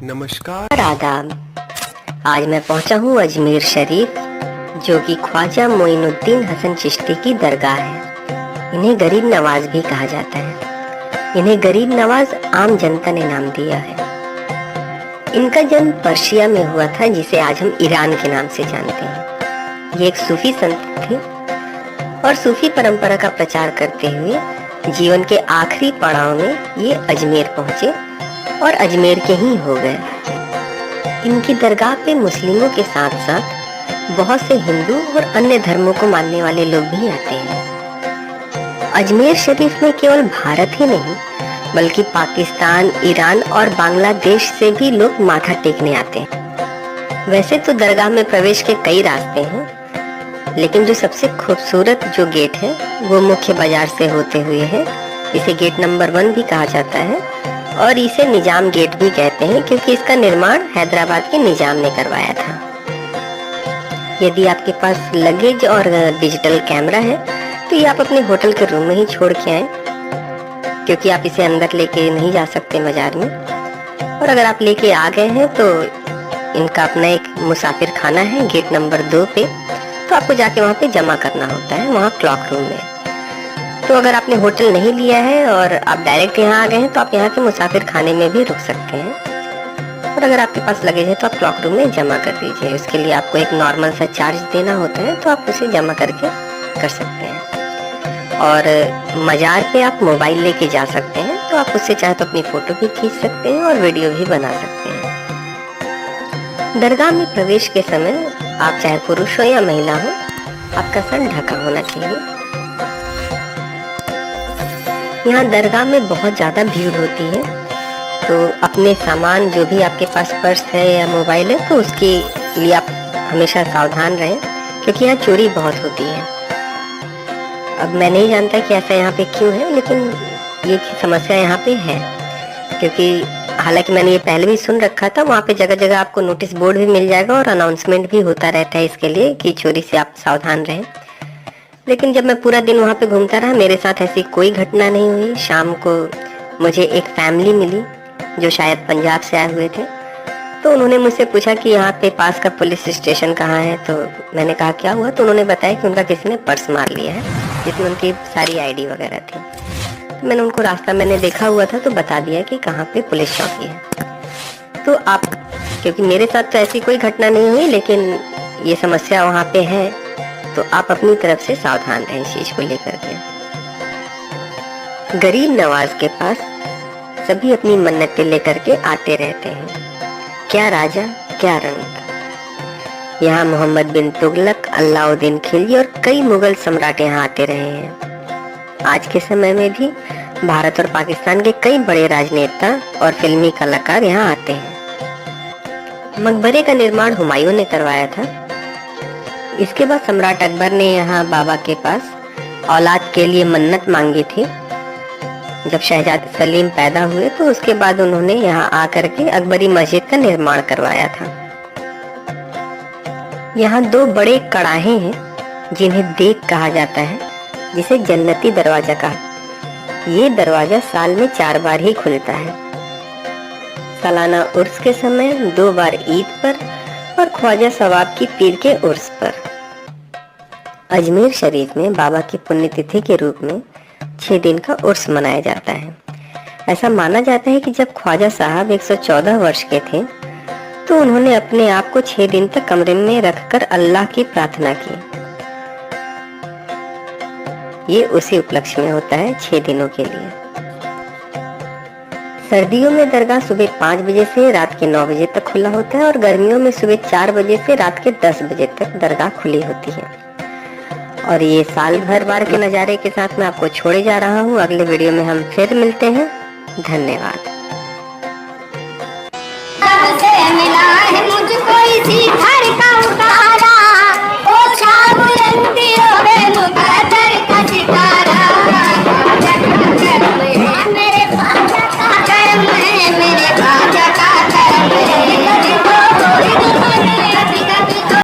नमस्कार। आदाब। आज मैं पहुंचा हूं अजमेर शरीफ, जो कि ख्वाजा मोइनुद्दीन हसन चिश्ती की दरगाह है। इन्हें गरीब नवाज भी कहा जाता है। इन्हें गरीब नवाज आम जनता ने नाम दिया है। इनका जन्म पर्शिया में हुआ था, जिसे आज हम ईरान के नाम से जानते हैं। ये एक सूफी संत थे और सूफी परंपरा का प्रचार करते हुए जीवन के आखिरी पड़ाव में ये अजमेर पहुंचे और अजमेर के ही हो गए। इनकी दरगाह पे मुस्लिमों के साथ साथ बहुत से हिंदू और अन्य धर्मों को मानने वाले लोग भी आते हैं। अजमेर शरीफ में केवल भारत ही नहीं, बल्कि पाकिस्तान, ईरान और बांग्लादेश से भी लोग माथा टेकने आते हैं। वैसे तो दरगाह में प्रवेश के कई रास्ते हैं, लेकिन जो सबसे खूबसूरत जो गेट है वो मुख्य बाजार से होते हुए है। इसे गेट नंबर 1 भी कहा जाता है और इसे निजाम गेट भी कहते हैं, क्योंकि इसका निर्माण हैदराबाद के निजाम ने करवाया था। यदि आपके पास लगेज और डिजिटल कैमरा है तो ये आप अपने होटल के रूम में ही छोड़ के आए, क्योंकि आप इसे अंदर लेके नहीं जा सकते बाजार में। और अगर आप लेके आ गए हैं तो इनका अपना एक मुसाफिर खाना है गेट नंबर 2 पे, तो आपको जाके वहाँ पे जमा करना होता है, वहाँ क्लॉक रूम में। तो अगर आपने होटल नहीं लिया है और आप डायरेक्ट यहाँ आ गए हैं तो आप यहाँ के मुसाफिर खाने में भी रुक सकते हैं। और अगर आपके पास लगेज है तो आप क्लॉक रूम में जमा कर दीजिए। उसके लिए आपको एक नॉर्मल सा चार्ज देना होता है, तो आप उसे जमा करके कर सकते हैं। और मजार पे आप मोबाइल लेके जा सकते हैं, तो आप उससे चाहे तो अपनी फोटो भी खींच सकते हैं और वीडियो भी बना सकते हैं। दरगाह में प्रवेश के समय आप चाहे पुरुष हो या महिला हो, आपका सर ढका होना चाहिए। यहाँ दरगाह में बहुत ज़्यादा भीड़ होती है, तो अपने सामान जो भी आपके पास पर्स है या मोबाइल है, तो उसके लिए आप हमेशा सावधान रहें, क्योंकि यहाँ चोरी बहुत होती है। अब मैं नहीं जानता कि ऐसा यहाँ पे क्यों है, लेकिन ये समस्या यहाँ पे है, क्योंकि हालांकि मैंने ये पहले भी सुन रखा था। वहाँ पे जगह जगह आपको नोटिस बोर्ड भी मिल जाएगा और अनाउंसमेंट भी होता रहता है इसके लिए कि चोरी से आप सावधान रहें। लेकिन जब मैं पूरा दिन वहाँ पे घूमता रहा, मेरे साथ ऐसी कोई घटना नहीं हुई। शाम को मुझे एक फैमिली मिली जो शायद पंजाब से आए हुए थे, तो उन्होंने मुझसे पूछा कि यहाँ पे पास का पुलिस स्टेशन कहाँ है। तो मैंने कहा क्या हुआ, तो उन्होंने बताया कि उनका किसी ने पर्स मार लिया है, जिसमें उनकी सारी ID वगैरह थी। तो मैंने उनको रास्ता मैंने देखा हुआ था, तो बता दिया कि कहाँ पे पुलिस चौकी है। तो आप, क्योंकि मेरे साथ तो ऐसी कोई घटना नहीं हुई, लेकिन ये समस्या वहाँ पे है, तो आप अपनी तरफ से सावधान रहें इस चीज को लेकर के। गरीब नवाज के पास सभी अपनी मन्नतें लेकर के आते रहते हैं। क्या राजा क्या रंग। यहाँ मोहम्मद बिन तुगलक, अलाउद्दीन खिलजी और कई मुगल सम्राट यहाँ आते रहे हैं। आज के समय में भी भारत और पाकिस्तान के कई बड़े राजनेता और फिल्मी कलाकार यहाँ आते हैं। मकबरे का निर्माण हुमायूं ने करवाया था। इसके बाद सम्राट अकबर ने यहाँ बाबा के पास औलाद के लिए मन्नत मांगी थी। जब शहजाद सलीम पैदा हुए तो उसके बाद उन्होंने यहाँ आकर के अकबरी मस्जिद का निर्माण करवाया था। यहाँ 2 बड़े कड़ाहे हैं जिन्हें देख कहा जाता है, जिसे जन्नती दरवाजा कहा। ये दरवाजा साल में 4 बार ही खुलता है, सालाना उर्स के समय, 2 बार ईद पर और ख्वाजा सवाब की पीर के उर्स पर। अजमेर शरीफ में बाबा की पुण्यतिथि के रूप में 6 दिन का उर्स मनाया जाता है। ऐसा माना जाता है कि जब ख्वाजा साहब 114 वर्ष के थे, तो उन्होंने अपने आप को 6 दिन तक कमरे में रखकर अल्लाह की प्रार्थना की। ये उसी उपलक्ष्य में होता है 6 दिनों के लिए। सर्दियों में दरगाह सुबह 5 बजे से रात के 9 बजे तक खुला होता है और गर्मियों में सुबह 4 बजे से रात के 10 बजे तक दरगाह खुली होती है। और ये साल भर बार के नज़ारे के साथ मैं आपको छोड़े जा रहा हूँ। अगले वीडियो में हम फिर मिलते हैं। धन्यवाद। मिला है मुझको इसी घर का